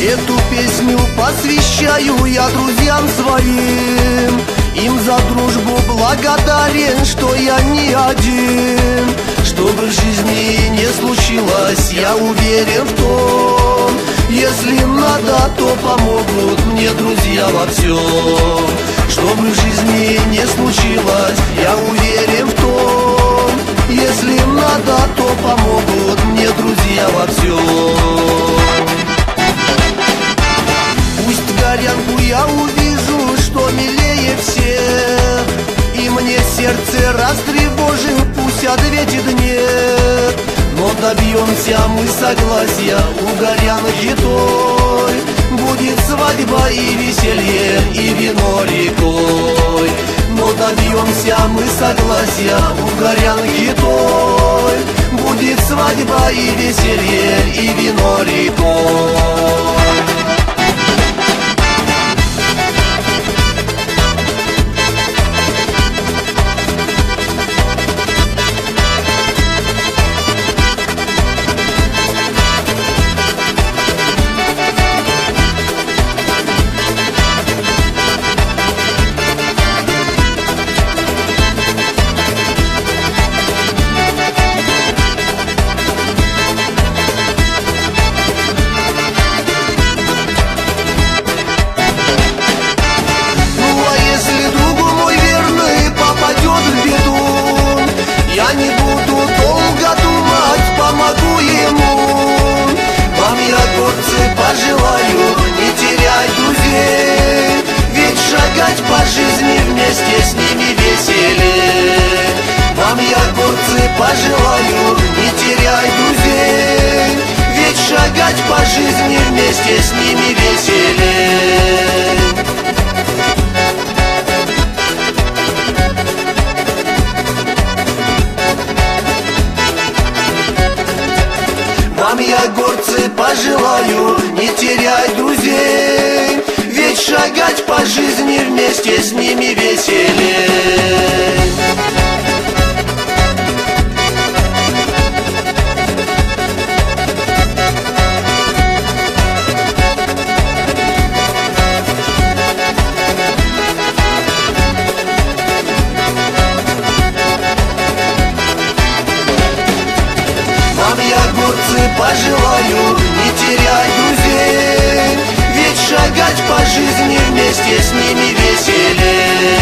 Эту песню посвящаю я друзьям своим. Им за дружбу благодарен, что я не один. Что бы в жизни не случилось, я уверен в том, если надо, то помогут мне друзья во всем. Что бы в жизни не случилось, я уверен в том, если надо, то помогут мне друзья во всем. Пусть горянку я увижу, что милее всех, и мне сердце растревожит, пусть ответит нет. Но добьемся мы согласия у горянки той. Будет свадьба и веселье, и вино рекой. Но добьемся мы согласия у горянки той. Будет свадьба и веселье, и вино рекой. Я не буду долго думать, помогу ему. Вам я, горцы, пожелаю не терять друзей, ведь шагать по жизни вместе с ними веселее. Вам я, горцы, пожелаю не терять друзей, ведь шагать по жизни вместе с ними веселее. Вам я, горцы, пожелаю не терять друзей, ведь шагать по жизни вместе с ними веселее. Пожелаю не терять друзей, ведь шагать по жизни вместе с ними веселее.